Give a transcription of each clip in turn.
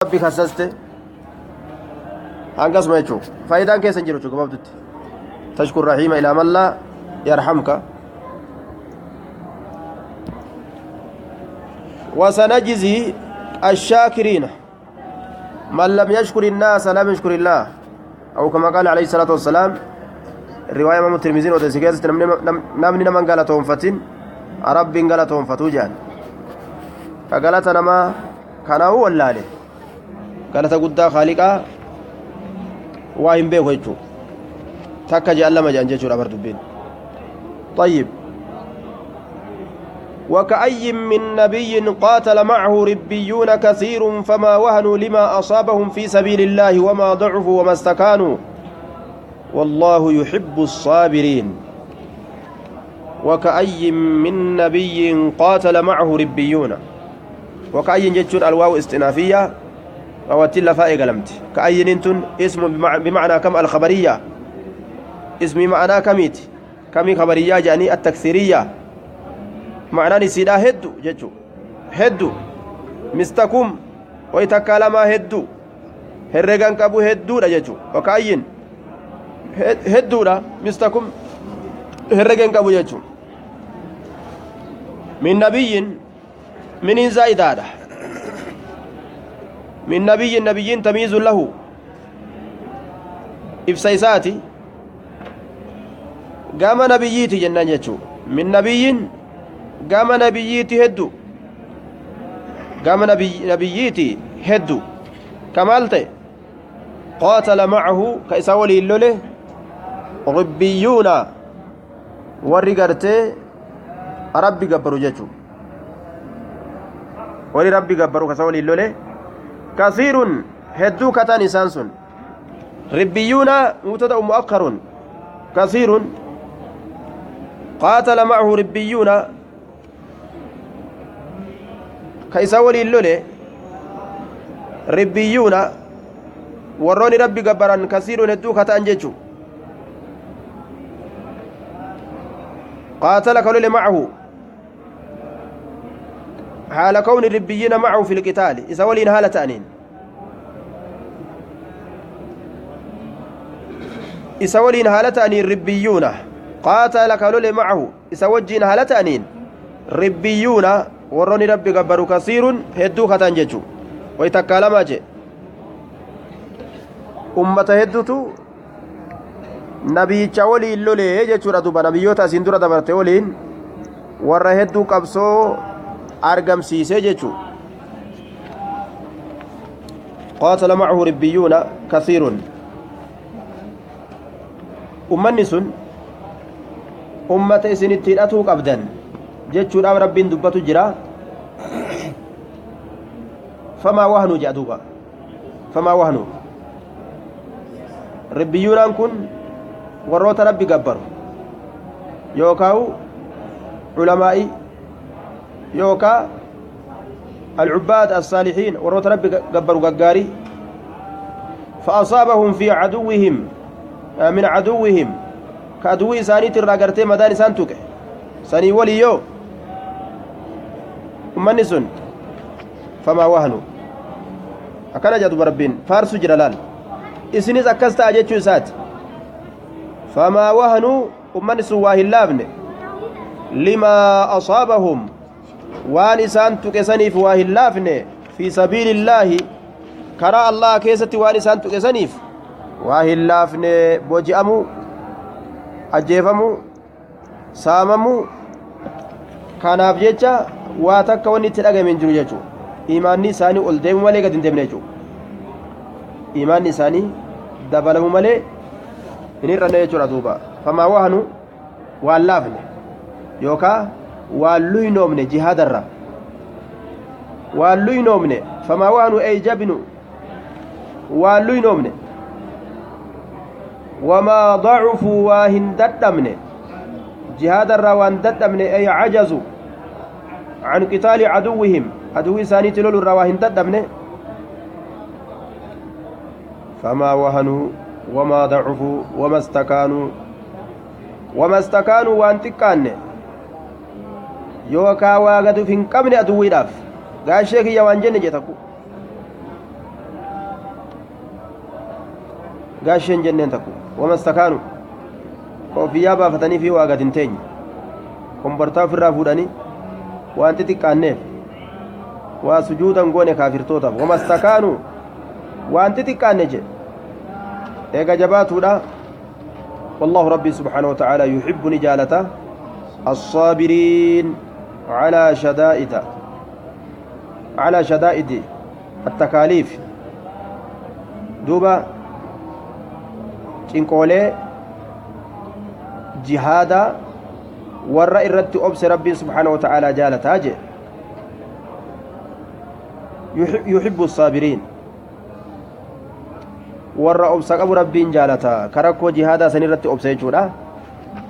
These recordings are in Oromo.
ربي خصصت هنقص ما يشوف فايدان كيس نجرو شو قبضت تشكر رحيم إلى من لا يرحمك وسنجزي الشاكرين من لم يشكر الناس لم يشكر الله أو كما قال عليه الصلاة والسلام الرواية من الترمذي وتسجيل نمني من قال تنفتن رب قال تنفتوجان فقالت نما كان هو اللالي قالت قد خالقا واهم بيه ويجو تكا جعل لما جانجيشو الأمر دبين طيب وكأي من نبي قاتل معه ربيون كثير فما وهنوا لما أصابهم في سبيل الله وما ضعفوا وما استكانوا والله يحب الصابرين وكأي من نبي قاتل معه ربيون وكأي جتشون الواو استنافية ووتل فائق لمت كأي ننتن اسم بمعنى كم الخبرية اسم معنى كميت كمي خبرية يعني التكثيرية معنى نسيدا هدو جتشو هدو مستكم ويتكالما هدو هرغان كابو هدو دا جتشو وكأي هدو دا مستكم هرغان كابو جتشو من نبي من زائدة من نبي تمييز له إفسيساتي قام نبييتي جنان يجو من نبي قام نبييتي هدو قام نبييتي هدو كمالتي قاتل معه كيساولي اللولي ربيون ورقرتي ربي قبرو جيشو ولي ربي قبرو كسولي اللولي كثير هدو كتان سانسون ربيون مبتدأ مؤخر كثير قاتل معه ربيون كيسولي اللولي ربيون وروني ربي قبران كثير هدو كتان جيشو قاتل كولي معه حال كون الربيين معه في القتال إسولين هالة أنين إسولين هالة أنين الربيون قاتل كولي معه إسوجين هالة أنين ربيون وروني ربي قبروا كثير هدو ختان جيجو ويتكالما جي أمة هدوتو نبيcha waliin lolee jechuudha duba nabiyyoota asiin dura dabarte waliin warra hedduu qabsoo argamsiisee jechuudha qaatala macahu ribbiyuuna kasiirun ummanni sun ummata isinitti hidhatuu qabdan jechuudhaaf rabbiin dubbatu jira famaa wahnuu jedha duuba famaa wahnuu ribbiyuunaan kun warroota rabbi gabbaru yookaan culamaa'i yookaan alcubbaad assaalixiin warroota rabbi gabbaru gaggaarii fa'asaabahum fi caduwwihim min caduwwihim ka aduwwii isaaniitti irraa gartee madaan isaan tuqe sanii walii yoo ummanni sun famaa wahnu akkana jedhu rabbiin faarsu jira laal isinis akkas ta'a jechuu isaati فما وهنوا أمن سواه اللابن لما أصابهم وانسان تكسنيف واه اللابن في سبيل الله كرا الله كيست وانسان تكسنيف واه اللابن بوجئمو أجيفمو ساممو كاناف جيجا واتك ونتلقى من جنو إيماني ساني أولدهم مالي قد انتبني إيماني ساني دبلهم مالي inirra jechuudha duuba famaa wahanu waan laafne yookaan waan luynoomne jihaadarra waan luynoomne famaa wahanu ay jabinu waan luynoomne wamaa dacufuu waa hin dadhabne jihaadarra waan dadhabne ay cajazu can qitaali caduwwihim aduwwi isaaniitti lolurra waa hin dadhabne famaa wahanuu وما ضعفوا وما استكانوا وان تكان يوكا واغدو فين قبل ادويداف غاشيك يا وان جن جتكو gaasheen jenneen takku wama istakaanu koofiyyaa baafatanii fi waa gadi hin teenye kombartaa ofirraa fuudhanii waan xixiqqaanneef waa sujuudan goone kaafirtootaaf wama istakaanu waan xixiqqaanne jedhe eega jabaatuudha والله ربي سبحانه وتعالى يحب نجالته الصابرين على شدائد التكاليف دوبا تنقولي جهادا ورّا إردت أبس ربي سبحانه وتعالى جالته يحب الصابرين warra obsa qabu rabbiin jaalata karakkoo jihaadaa san irratti obsa jechuudha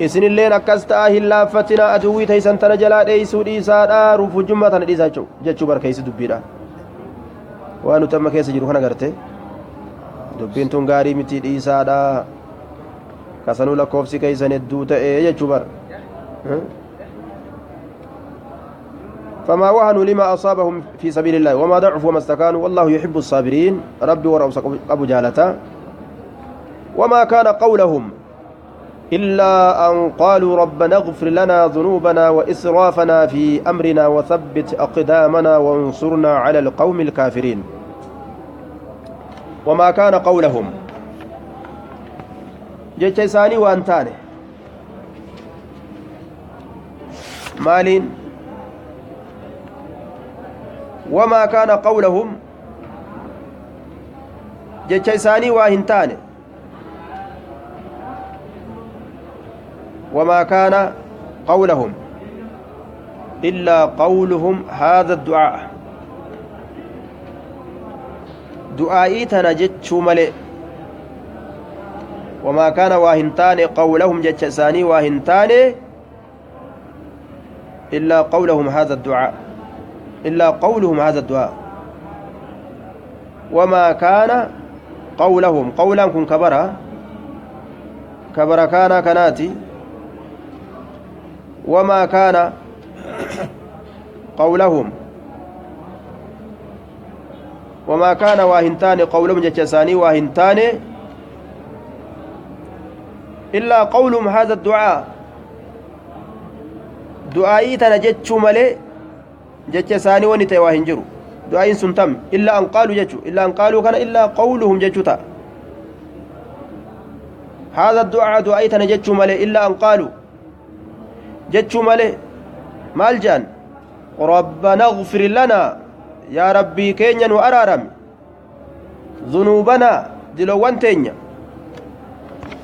isinilleen akkas ta'a hin laaffatina aduwwii teeysan tana jalaa dheeysuu dhiisaadha rufujummaa tana dhiisaa jechuu barkeessi dubbiidha waan nuti amma keessa jiru kana garte dubbiin tun gaarii miti dhiisaadha kasanuu lakkoofsi keeysan hedduu ta'e jechuu bar فما وهنوا لما أصابهم في سبيل الله وما ضعفوا وما استكانوا والله يحب الصابرين ربي ورأوس أبو جالتا وما كان قولهم إلا أن قالوا ربنا اغفر لنا ذنوبنا وإسرافنا في أمرنا وثبت أقدامنا وانصرنا على القوم الكافرين وما كان قولهم جيتشيساني وأنتاني مالين وما كان قولهم جيتشيساني وهنتاني وما كان قولهم إلا قولهم هذا الدعاء دعائي تنجتشو ملئ وما كان واهنتاني قولهم جيتشيساني واهنتاني إلا قولهم هذا الدعاء إلا قولهم هذا الدعاء وما كان قولهم قولا كن كبر كان كناتي وما كان قولهم وما كان واهنتان قولهم جتساني واهنتان إلا قولهم هذا الدعاء دعائي تنجتشو ملئ jecha isaanii wani ta'e waa hin jiru du'aayin sun tam illa an qaalu jechu illa an qaaluu kana illa qawluhum jechu ta haadha du'aa du'aayi tana jechuu malee illa an qaalu jechuu malee maal jedhan rabbana ighfir lanaa yaa rabbii keenya nu araarami dhunuubanaa dilowwan teenya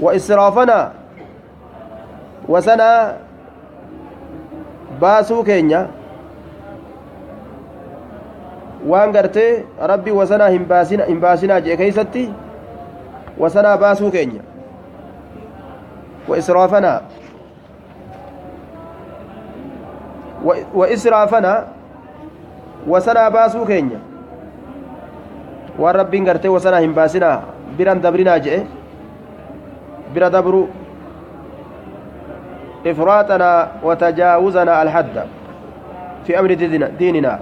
wa israafanaa wasanaa baasuu keenya waan gartee rabbi wasanaa hin baasinaa jee keeysatti wasanaa baasuu keenya wa israafanaa wasanaa baasuu keenya waan rabbiin gartee wasanaa hin baasinaa biran dabrinaa jee bira dabru ifraaxanaa wa tajaawuzanaa alhadda fi amri diininaa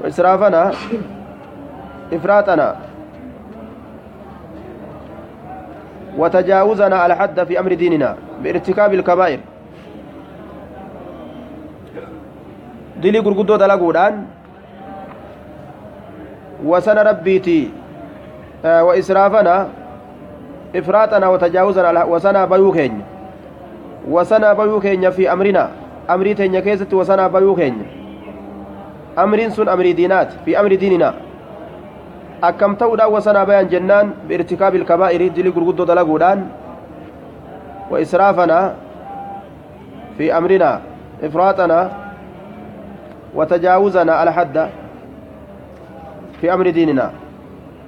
وإسرافنا إفراطنا وتجاوزنا على حد في أمر ديننا بارتكاب الكبائر دلي غرغدو دلغودان وسن ربيتي وإسرافنا إفراطنا وتجاوزنا على وسنا بيوكين في أمرنا أمري تنيا كيست وسنا بيوكين أمرين سن أمر دينات في أمر ديننا أكم تودا وسنا بيان جنان بارتكاب الكبائر دلي غرغدو دلغودان وإسرافنا في أمرنا إفراطنا وتجاوزنا على حد في أمر ديننا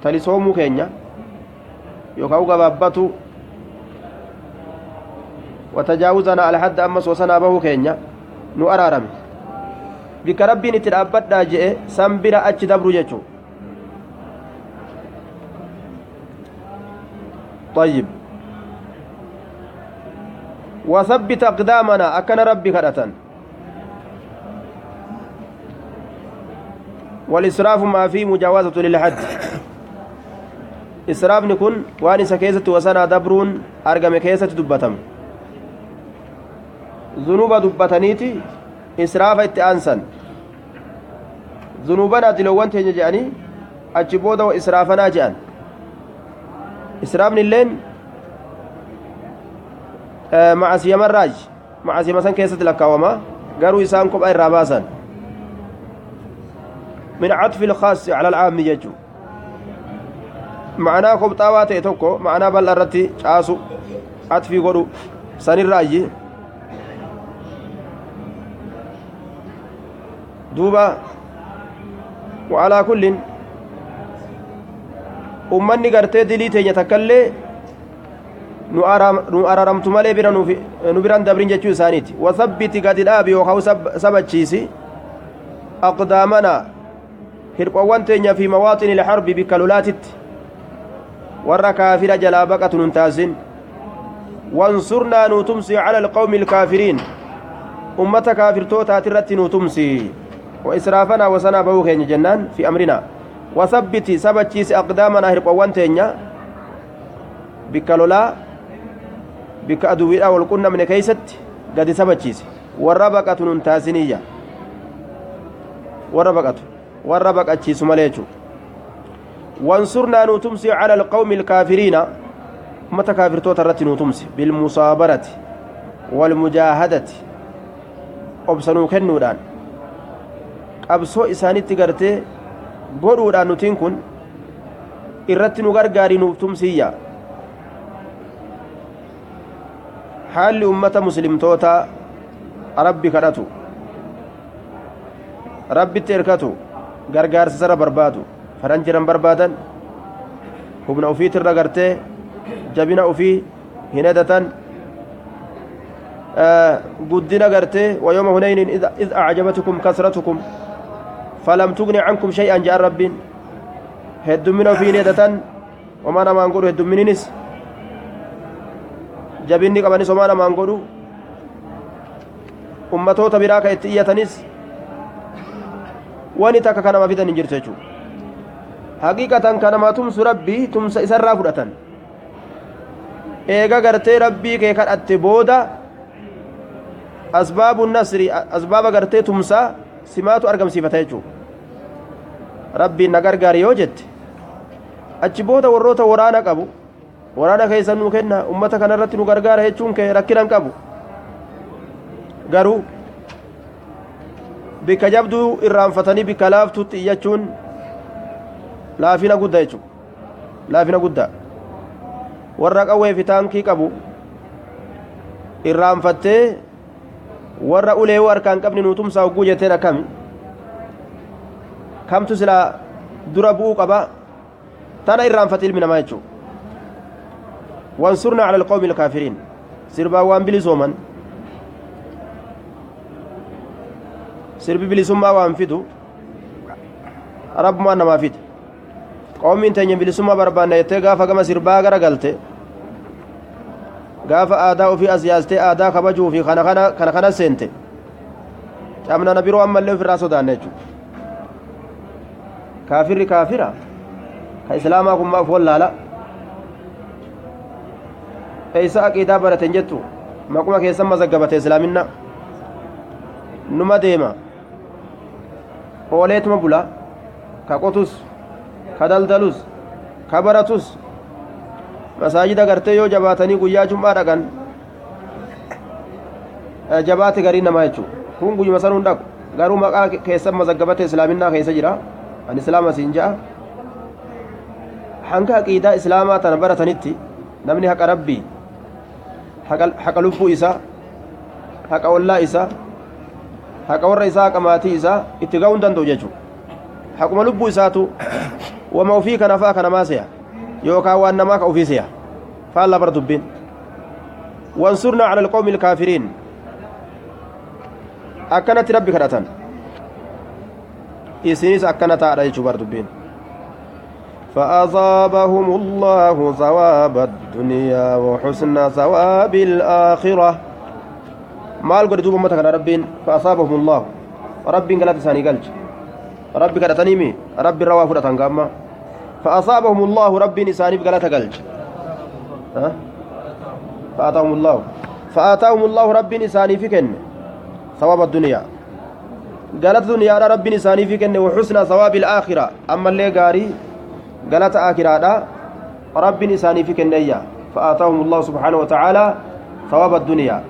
تلسومو كينيا يوكاو غبابتو وتجاوزنا على حد أمس وسنا به كينيا نو أرارمي bika rabbiin itti dhaabbadhaa je'e san bira achi dabru jechuu طيب وثبت أقدامنا أكن ربي كرة والإسراف ما فيه مجاوزة للحد israafni kun waan isa keessatti wasanaa dabruun argame keessatti dubbatama zunuba dubbataniiti israafa itti aansan zunuban adiloowwan teenya jedhanii achi booda wa israafanaa jedhan israafni illeen macasiyama raaj macasiyama san keessatti lakkaawama garuu isaan kophaa irraa baasan min catfi ilkhaasi cala alcaami jechuu معناه كبطاوات توكو معناه بل الرتي عاسو عطفي غدو سن الراجي دوبا وعلى كل أمني غرتي دلي تيني تكلي نو أرارمت مالي نبران دبرين جتشو سانيتي وثبت قد الآبي وخو سبتشيسي أقدامنا هرقوان تيني في مواطن الحرب بكالولاتت warra kaafira jalaa baqatu nun taasin wansurnaa nu tumsi cala alqawmi alkaafiriin ummata kaafirtootaati irratti nu tumsi wa israafanaa wasanaa bahuu keenya jennaan fi amrinaa wasabbiti sabachiisi aqdaamanaa hirqowwan teenya bikka lolaa bikka aduwwiidhaa wal qunnamne keeysatti gadi sabachiisi warra baqatu nun taasiniyya warra baqachiisu malee jechuu وانصرنا نوتمسي على القوم الكافرين متى كافرتو ترتي نوتمسي بالمصابرة والمجاهدة أبسنو كنودان أبسو إساني تقرتي قرودان نتين كن إرتي نغرغاري نوتمسي حال أمة مسلم توتا ربي كرتو ربي تركتو غرغار سر بربادو faranjiran barbaadan humna ufiitirra gartee jabina ufii hin hedatan guddina gartee wayooma hunaynin id acjabatukum kasratukum falam tugni cankum shay'an jedhan rabbiin heddumina ufii hin hedatan homaa namaan godhu heddumininis jabinni qabanis homaa namaan godhu ummatoota biraa ka itti iyyatanis wani takka kanama fidan hin jirtu jechuu haqiiqatan kanama tumsu rabbii tumsa isarraa fudhatan eega gartee rabbii kee kadhatte booda asbaabu nasri asbaaba gartee tumsaa simaatu argamsiifata jechuu rabbiin na gargaari yoo jette achi booda warroota waraana qabu waraana keeysan nu kenna ummata kanarratti nu gargaara jechuun kee rakkinan qabu garuu bikka jabduu irraanfatanii bikka laaftutti iyyachuun laafina guddaa jechuudha laafina guddaa warra qawwee fi taankii qabu irraanfattee warra ulee harkaan qabni nuutumsaa hogguu jetteen akkami kamtu silaa dura bu'uu qaba tana irraanfate ilmi namaa jechuudha wansurnaa cala alqawmi alkaafiriin sirbaa waan bilisooman sirbi bilisummaa waan fidu rabbumaan namaa fide qawmiin teenya bilisummaa barbaanna jettee gaafa gama sirbaa gara galte gaafa aadaa ofii as yaastee aadaa kabajuu fi kana seente cabnana biroo ammallee ofirraa sodaanne jechuudha kaafirri kaafira ka islaamaa kun maaf wallaala eeysa aqiidaa baraten jettu maquma keessan mazaggabate islaaminna numa deema ooleetuma bula ka qotus ka daldalus ka baratus masaajida gartee yoo jabaatanii guyyaa jum'aa dhaqan jabaate garii namaa jechuu kun guyyuma sanuun dhaqu garuu maqaa keessan mazaggabate islaaminaa keessa jira an islaama siin ja'a hanga aqiidaa islaamaa tana baratanitti namni haqa rabbii haqa lubbuu isaa haqa ollaa isaa haqa warra isaa haqa maatii isaa itti ga'uu hin danda'u jechuudha haquma lubbuu isaatu wama ofii kana fa'a kana maaseya yookaan waan namaa ka ofii seya faallaa bara dubbiin wansurnaa cala alqawmi alkaafiriin akkanatti rabbi kadhatan isinis akkana taadha jechuu bara dubbiin فأصابهم الله ثواب الدنيا وحسن ثواب الآخرة maal godhe duuba ummata kana rabbiin fa'asaabahum allahu rabbiin galata isaanii galche rabbi kadhataniimi rabbi irraa waa fudhatan gaamma فأصابهم الله ربي نساني بقلة قلج فآتاهم الله ربي نساني فيكن ثواب الدنيا قالت دنيا ربي نساني فيكن وحسن ثواب الآخرة أما اللي قاري قالت آخرة ربي نساني فيكن إياه فآتاهم الله سبحانه وتعالى ثواب الدنيا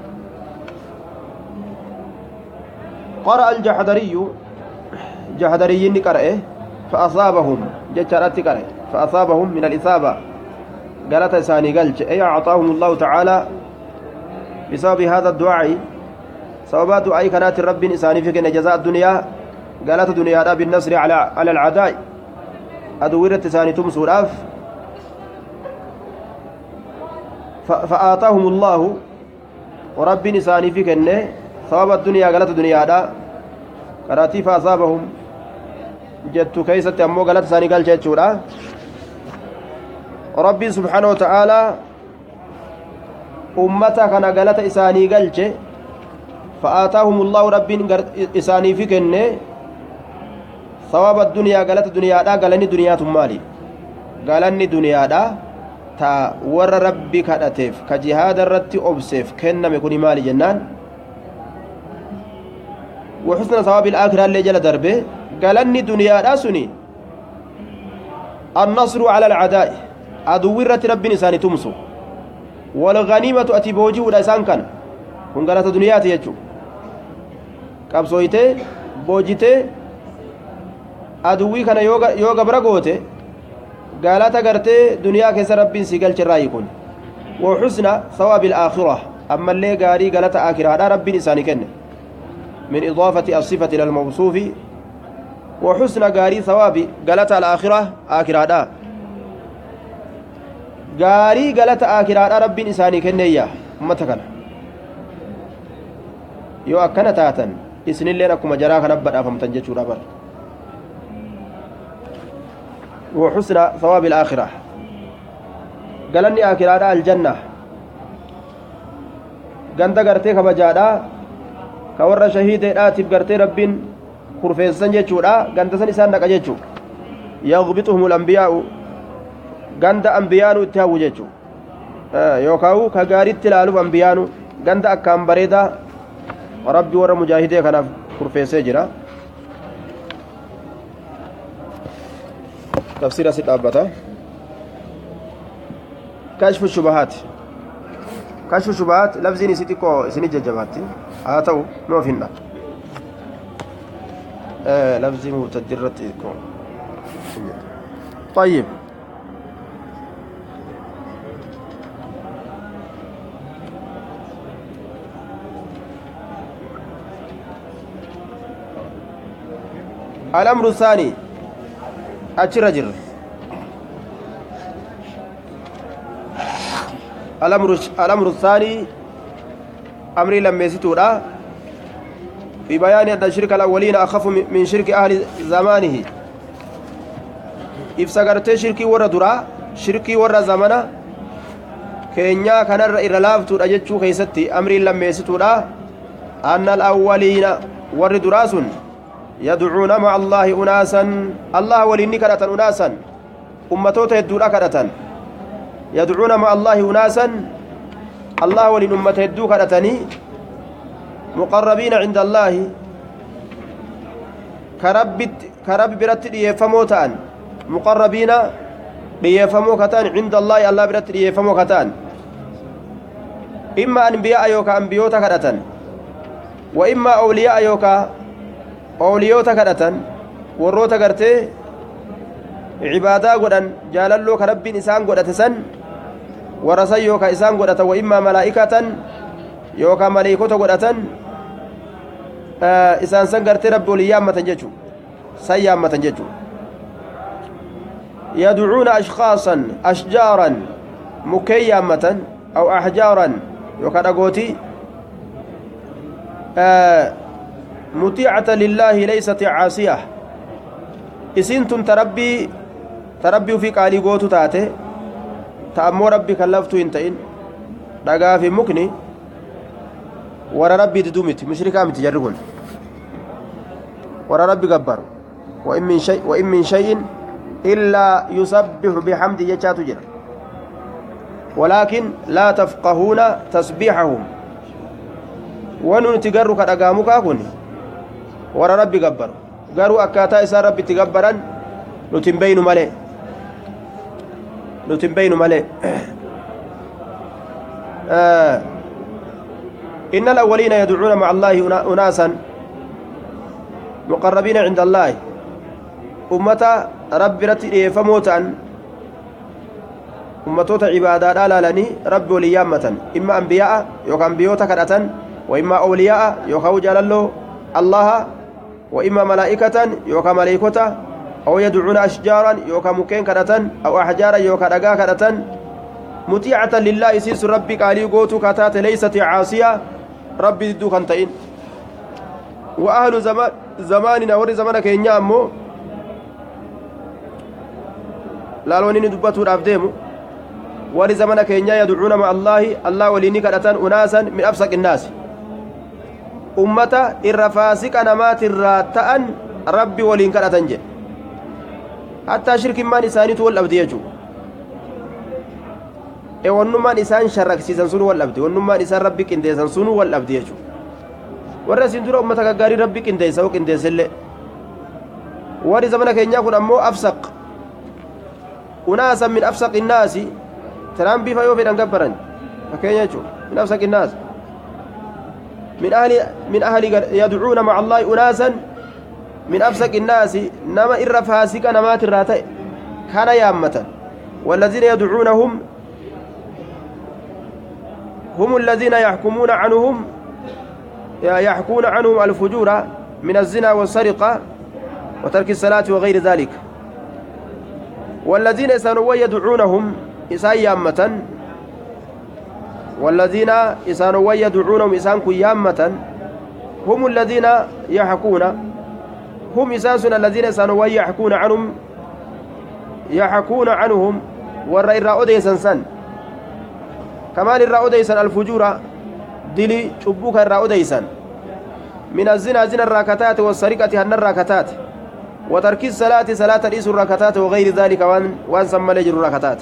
قرأ الجحدري جحدري قرأه فأصابهم جترات قرأ فأصابهم من الإصابة قالت ثاني قلت أي أعطاهم الله تعالى بسبب هذا الدعاء سبب دعاء كانت الرب إنساني في جزاء الدنيا قالت الدنيا بالنصر على العداء أدورت ثاني تمسور أف فآتاهم الله ورب إنساني في كنه سبب الدنيا قالت الدنيا قراتي فأصابهم جت كيست أمو قالت ثاني قال جتشورا ربي سبحانه وتعالى أمتا كان قالت إساني قلت فآتاهم الله ربي إساني في كنه ثواب الدنيا قالت الدنيا قالني دنيا مالي قالني دنيا تا ور ربي كدتف كجهاد الرتي أبسف كنا مكوني مالي جنان وحسن ثواب الآخرة اللي جل دربه قالني دنيا سني النصر على العداء أدورت ربي نساني تمسو والغنيمة أتي بوجي ولا إسان كان kun galata duniyaati jechuun qabsooytee boojitee aduwwii kana yoo gabra goote galata gartee duniyaa keessa rabbiin si galchirraayi kun وحسن ثواب الآخرة أما اللي قاري قالت آخرة ربي إنساني كن من إضافة الصفة إلى الموصوف وحسن قاري ثواب قالت الآخرة آخرة قاري قالت آخرة ربي إنساني كن إياه أمتكنا yoo akkana taatan isinilleen akkuma jaraa kana badhaafamtan jechuudha bar wa husna thawab al-akhirah galanni akhiraadha aljanna ganda gartee kabajaadha ka warra shahiideedhaatiif gartee rabbiin kurfeessan jechuudha ganda san isaan naqa jechuu yaghbituhum al-anbiyaa'u ganda anbiyaanu itti hawwu jechuu yookaan ka gaariitti ilaaluuf anbiyaanu ganda akkaan bareedaa ربي ورا مجاهدين كان كرفيسه جرا تفسير ستابتا كشف الشبهات كشف الشبهات لفظي ستيكو سنججبات هاتو نو فينا لفظي متدرت طيب الأمر الثاني أتشرجر الأمر الثاني أمري لما يستورا في بيان أن الشرك الأولين أخف من شرك أهل زمانه إفسقرت شركي ورا درا شركي ورا زمانه كينيا كان الرلافتو أجتشو خيستي أمري لما يستورا أن الأولين ور دراسون يدعون مع الله أناسا الله وليني كرة أناسا أمتوت يدولا كرة يدعون مع الله أناسا الله ولين أمت يدو كرتني مقربين عند الله كرب برت ليفمو تان مقربين ليفمو كتان عند الله الله برت ليفمو كتان إما أنبياء يوكا أنبيوتا كرة وإما أولياء يوكا أوليوتا كدتن وروتا غرتي عبادا غدن جالالو كربين إسان غدتسن ورسا يوكا إسان غدتا وإما ملائكة يوكا ملائكة غدتن إسان سن غرتي رب وليامة ججو سيامة ججو يدعون أشخاصا أشجارا مكيامة أو أحجارا يوكا دغوتي مطيعة لله ليست عاصية إسنتم تربي في قالي قوتو تاتي تأمو ربي كلفتو انتين دقا في مكني ورا ربي ددومت مشركا متجرقون ورا ربي قبر وإن من شيء إلا يسبح بحمد جتشات جرا ولكن لا تفقهون تسبيحهم ونون تقروا كأقاموا كاكوني ورا ربي قبر قالوا أكاتا إسا ربي تقبرا نتنبين ملي إن الأولين يدعون مع الله أناسا مقربين عند الله أمتا ربي رتئ فموتا أمتوتا عبادات لالني ربي وليامة إما أنبياء يوكا أنبيوتا كدة وإما أولياء يوكا جلالو الله وإما ملائكة يوكا ملائكة أو يدعون أشجارا يوكا مكين كدة أو أحجارا يوكا دقا كدة مطيعة لله سيس ربي قالي قوتو كتات ليست عاصية ربي دو كنتين وأهل زماننا ور زمانك إنيا أمو لالوني ندبتو الأفديمو ور زمانك إنيا يدعون مع الله وليني كدتان أناسا من أفسق الناس أمتا الرفاسق نمات الراتان ربي ولين كدتان جي حتى شرك ما نساني تول أبديجو wannummaan isaan sharraksiisan sun wal dhabde wannummaan isaan rabbi qindeessan sun wal dhabde jechuudha warra isin dura ummata gaggaarii rabbi qindeessa oo qindeessellee warri zamana keenyaa kun ammoo afsaq unaasan min afsaq innaasi tiraambii fa yoo fedhan gabbaran fakkeenya jechuudha min afsaq innaas min ahli yadcuuna maca allaahi unaasan min afsaq innaasi nama irra faasiqa namaatirraa ta'e kana yaammatan والذين يدعونهم هم الذين يحكون عنهم الفجور من الزنا والسرقة وترك الصلاة وغير ذلك والذين يسانوا يدعونهم إسان يامة والذين يسانوا يدعونهم إسان كيامة هم الذين هم إسانسنا الذين يسانوا يحكون عنهم والرئير أوديسا سن كمان الرأوديسان الفجورة دلي شبوك الرأوديسان من الزنا زنا الراكتات والسرقة هن الراكتات وترك الصلاة صلاة الإس الراكتات وغير ذلك وان سمى لجر الراكتات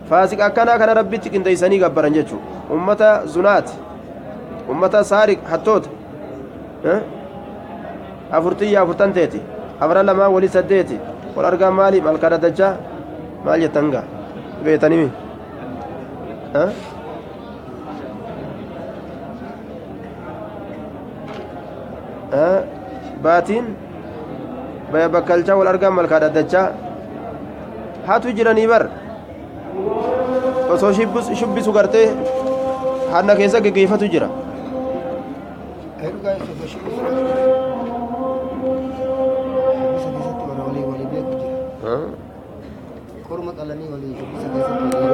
فاسق أكنا كان ربي تكن ديساني قبران جيتشو أمة زنات أمة سارق حتوت أفرتان تيتي أفر لما ولي سديتي والأرقام مالي مالكارة دجا مال يتنقى بيتنمي baatiin baya bakkalchaa wal argaan malkaa dhaddachaa haatu jiranii bar osoo shubbisu gartee hanna keessa geggeeffatu jira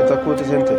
takkuuti sente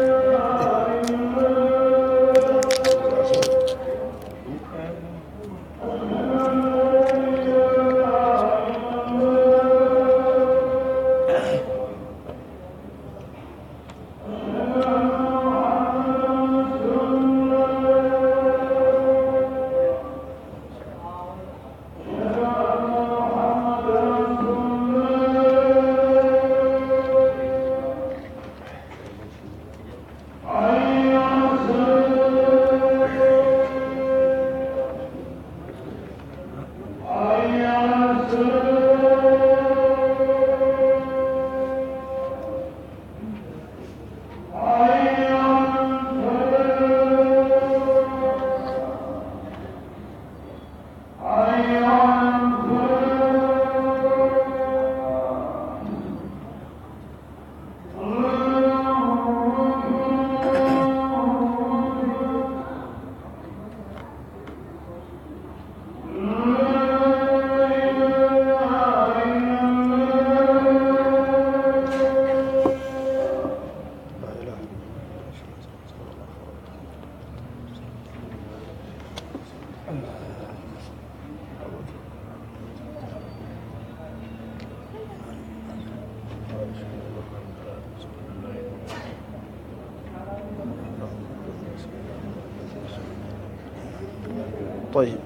طيب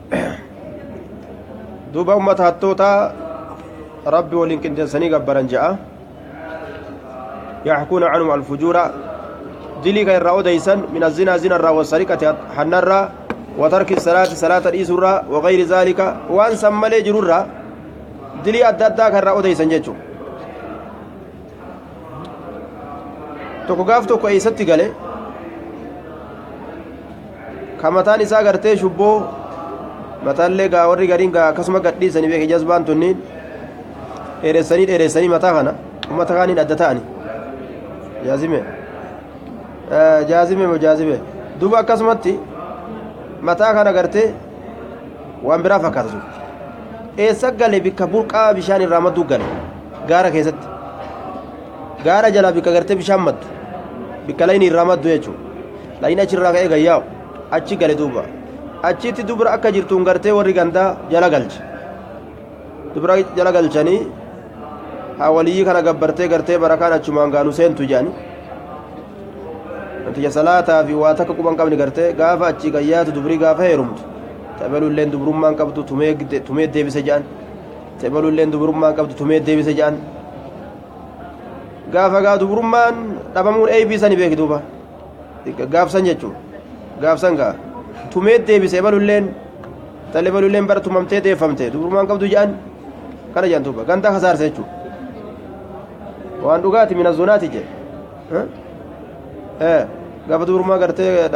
دوبا أمة هاتوتا ربي ولين كنت سني قبرا جاء يحكون عنهم الفجور دلي غير رأوديسا من الزنا زنا الرا والسرقة حنرا وترك الصلاة صلاة الإسرة وغير ذلك وأن سمى جرورا دلي أددا غير رأوديسا جيتشو tokko gaaf tokko eessatti gale ka mataan isaa gartee shubboo mataallee gaa warri gariin gaa akkasuma gadhiisanii beeke jazbaan tunniin dheeressanii mataa kana ummata kaaniin adda ta'ani jaazime duuba akkasumatti mataa kana gartee waan biraa fakkaata sun eessa gale bikka burqaa bishaan irraa madduu gale gaara keessatti gaara jalaa bikka gartee bishaan maddu bikka layni irraa maddu jechuudha layni achirraa ka'ee gayyaa'u achi gale duuba achitti dubra akka jirtuun gartee warri gandaa jala galche dubra jala galchanii hawaliyyi kana gabbartee gartee barakaan achumaan gaanu seentu jedhani natija salaataa fi waa takka quban qabni gartee gaafa achi gayyaatu dubri gaafa heerumtu tabalulleen dubrummaan qabdu tumee deebise jedhan tabalulleen dubrummaan qabdu tumee deebise jedhan gaafa gaa dubrummaan dhabamuun eeybisani beeki duuba gaafsan jechuun gaafsan gaa tumee deebise balulleen talle balulleen bara tumamtee deeffamte dubrummaan qabdu jedhan kana jedhan duuba gandaa kasaarse jechuun waan dhugaati mina zunaati jedhe gaafa dubrummaa gartee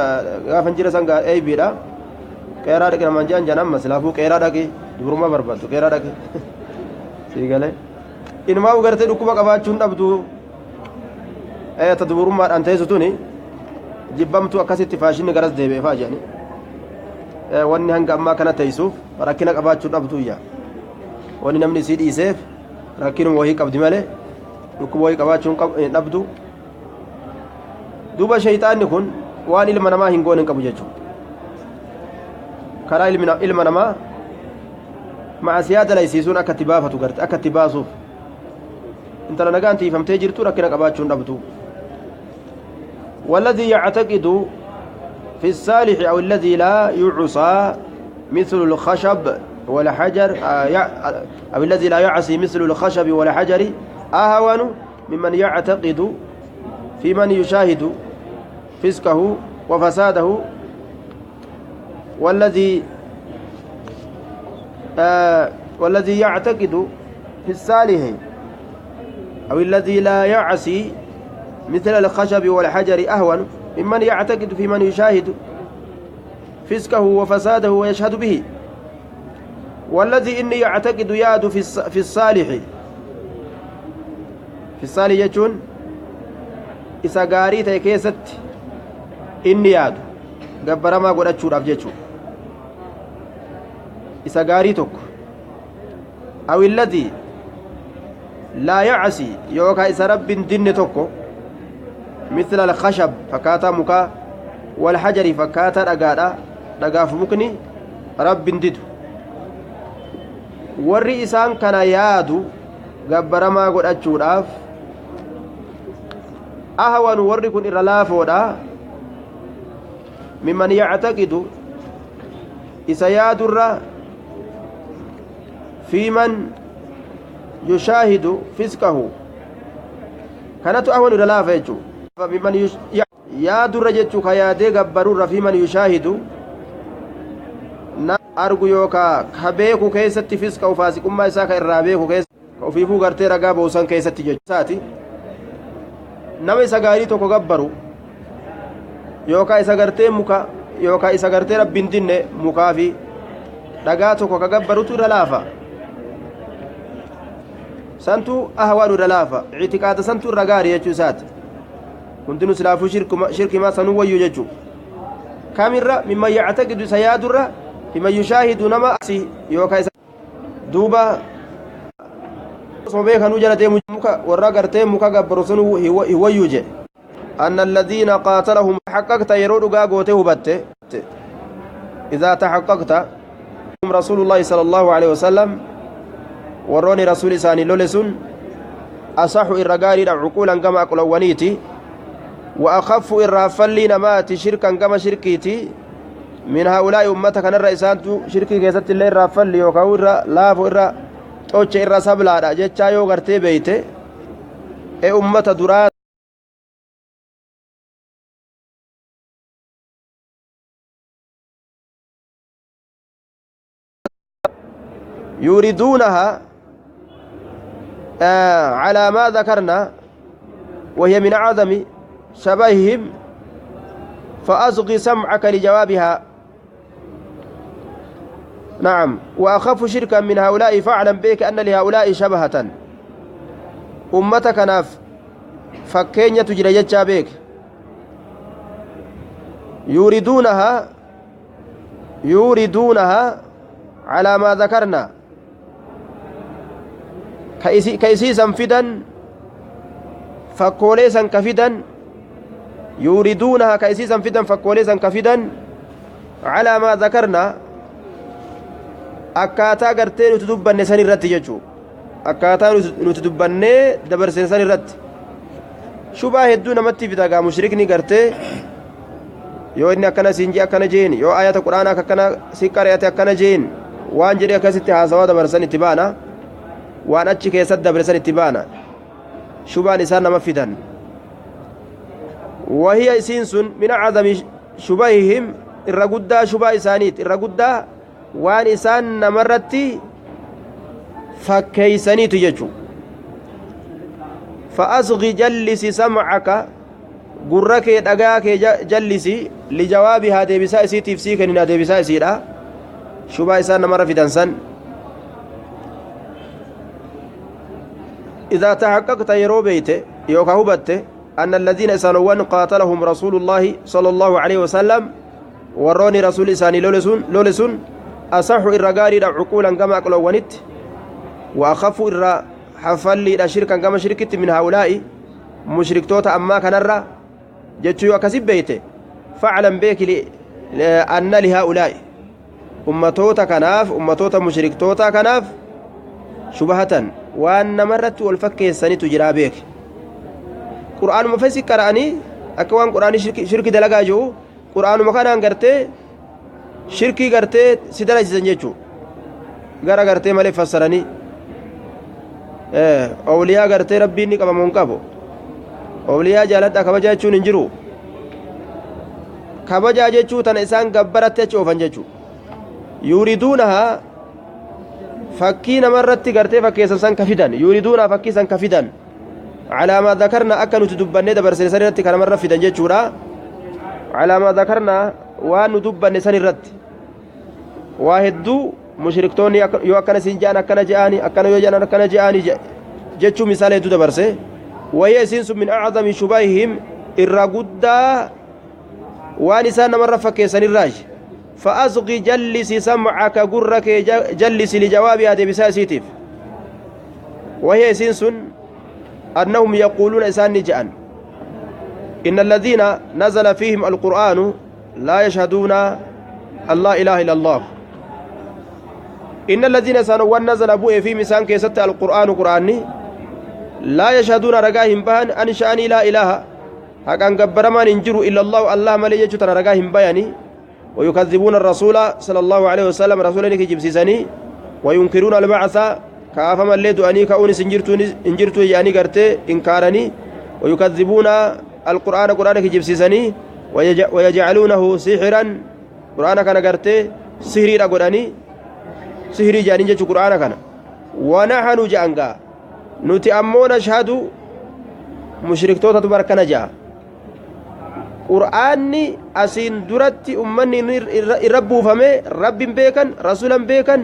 gaafan jira san gaa eeybiidha qeeraa dhaqe namaan jedhan jedhan amma silaafuu qeeraa dhaqe dubrummaa barbaaddu qeeraa dhaqe sii galee inumaa gartee dhukkuba qabaachuun dhabdu ta dubrummaadhaan teessu tuni jibbamtu akkasitti faashinni garas deebi'e faa jedhani wanni hanga ammaa kana teessuuf rakkina qabaachuun dhabduyya wanni namni isii dhiiseef rakkinuma wahii qabdi malee dhukkuba wahii qabaachuun dhabdu duuba shayxaanni kun waan ilma namaa hin goone hin qabu jechuudha karaa ilma namaa macasiyaa dalaysiisuun akka itti baafatu garte akka itti baasuuf intala nagaan tiifamtee jirtu rakkina qabaachuun dhabdu والذي يعتقد في الصالح أو الذي لا يعصى مثل الخشب والحجر أو الذي لا يعصي مثل الخشب والحجر أهون ممن يعتقد في من يشاهد فسقه وفساده والذي يعتقد في الصالح أو الذي لا يعصي مثل الخشب والحجر أهون ممن يعتقد في من يشاهد فسقه وفساده ويشهد به والذي إني يعتقد ياد في الصالح في الصالح يجون إذا قاريت كيست إني ياد قبر ما قد أتشور أفجتشو إذا قاريتك أو الذي لا يعصي يوكا إذا رب دين توكو مثل الخشب فكاتا مكا والحجر فكاتا دقاف مكني رب ديدو warri isaan kana yaadu gabbaramaa godhachuudhaaf ahwanu warri kun irra laafoodha mimman yactaqidu isa yaadurra fi man yushaahidu fisqahu kanatu ahwanu irra laafa jechuu mimman yaadurra jechuu ka yaadee gabbarurra fi man yushaahidu argu yookaa ka beeku keessatti fisqa faasiqummaa isaa ka irraa beeku keessa ka ufiifuu gartee ragaa boosan keessatti jechaati nama isa gaarii tokko gabbaru yookaa isa gartee muka yookaa isa gartee rabbiin dinne mukaa fi dhagaa tokko ka gabbarutu irra laafa santu ahwaanu irra laafa ictiqaada santu irra gaarii jechuu isaati hundinuu silaafuu shirkimaa sanuu wayyuu jechuu kamirra mimman yactaqidu isa yaadurra fiman yushaahidu nama yookaa isa duuba sobee kanuu jala deemu muka warra gartee muka gabbaru sun hiwayyuu jedhe anna alladhiina qaatalahum taxaqqaqta yeroo dhugaa gootee hubatte idaa taxaqqaqta rasuulullaahi sala allaahu aleyhi wasalam warroonni rasuul isaanii lole sun asaxu irra gaariidha cuquulan gama aqlawwaniiti wa akaffu irraa fallii namaati shirkan gama shirkiiti من هؤلاء أمتك نرى إسانتو شركي كيست الله الرافل يوكاو الرا لافو الرا xoche irra sablaadha jechaa yoo gartee beeyte ummata duraa يريدونها على ما ذكرنا وهي من أعظم شبههم فأصغ سمعك لجوابها نعم وأخف شركا من هؤلاء فاعلم بك أن لهؤلاء شبهة أمتك ناف فكين تجري جتشا بك يريدونها على ما ذكرنا كيسيسا فدا فكوليسا كفدا يريدونها كيسيسا فدا فكوليسا كفدا على ما ذكرنا akkaataa gartee nuti dubbanne san irratti jechuu akkaataa nuti dubbanne dabarsine san irratti shubaa hedduu namatti fida gaa mushrikni gartee yoo inni akkana siin jee akkana jeen yoo ayata quraanaa akkana si qara'ate akkana jeen waan jedhee akkasitti haasawaa dabarsan itti baana waan achi keessatti dabarsan itti baana shubaan isaan nama fidan wahiya isiin sun min acdami shubahihim irra guddaa shubaa isaaniit irra guddaa waan isaan namarratti fakkeeysaniitu jechu fa'asgi jallisi sam'aka gurra kee dhagaa kee jallisi lijawaabihaa deebisaa isiitiif sii kennina deebisaa isiidha shubaa isaan namarra fidan san إذا تحققت يروبيت يوكا هبت أن الذين إسانوان قاتلهم رسول الله صلى الله عليه وسلم وروني رسول إساني لولسون أصح الرقاري عقولا كما أقلونت وأخف حفلي شركا كما شركت من هؤلاء مشرك توتا أما كنرى جتشو وكسب بيته فاعلم بك أن لهؤلاء أمتوتا كناف أمتوتا مشرك توتا كناف شبهة وأن مرت والفك السنة تجرى بك قرآن مفسك قرآني أكوان قرآن شرك دلقا جو قرآن مكان أنقرته shirkii gartee si dalagsiisan jechuu gara gartee malee fassaranii awliyaa gartee rabbiin ni qabamu hin qabu awliyaa jaaladha kabajaa jechuun hin jiru kabajaa jechuu tana isaan gabbaratti achi oofan jechuu yuriduunahaa fakkii namarratti gartee fakkeessan san ka fidan yuriduunahaa fakkii san ka fidan calaamaa dakarna akka nuti dubbannee dabarsine san irratti kan namarra fidan jechuudha calaamaa dakarna waan nu dubbanne san irratti waa hedduu mushriktoonni yoo akkana siin je'an akkana je'aani akkana yoo je'an akkana je'aani jechuu misaala hedduu dabarse wayya isiin sun min acdami shubahihim irra guddaa waan isaan namarra fakkeessan irraaji fa'asqi jallisi sam'aka gurra kee jallisi lijawaabihaa deebisaa isiitiif wayya isiin sun annahum yaquuluuna isaan ni je'an إن الذين نزل فيهم القرآن لا يشهدون الله إله إلا الله إن الذين سنوا نزل أبوه في مسان كيست القرآن قرآني لا يشهدون رقاهم بان أن شأني لا إله حقا قبر ما ننجر إلا الله الله ما ليجتنا رقاهم بياني ويكذبون الرسول صلى الله عليه وسلم رسولني كجيب سيساني وينكرون البعث كافما الليد أني كأوني سنجرتو يعني قرتي إنكارني ويكذبون القرآن قرآن كجيب سيساني ويجعلونه سحرا قرآن كان قرتي سحري رقراني سحري جاني جاتو قرآن كان ونحن جانغا نتي أمو نشهد مشرك توتا تباركنا جا قرآني أسين درتي أمني الرب فمي رب بيكن رسولا بيكن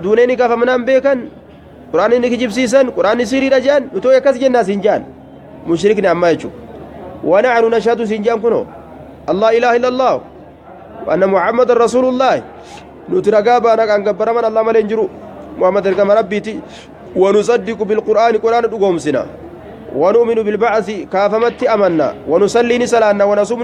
دونيني كافمنان بيكن قرآن كجيب سيسان قرآن سحري رجان نتو يكاس جنة سنجان مشركنا أما يجو ونحن نشهد سنجان كنو الله إله إلا الله وأن محمد رسول الله نترقابا نقان قبرمان الله ملنجرو محمد رقم ربيتي ونصدق بالقرآن قرآن تقوم سنا ونؤمن بالبعث كافمت أمنا ونصلي نسلانا ونصوم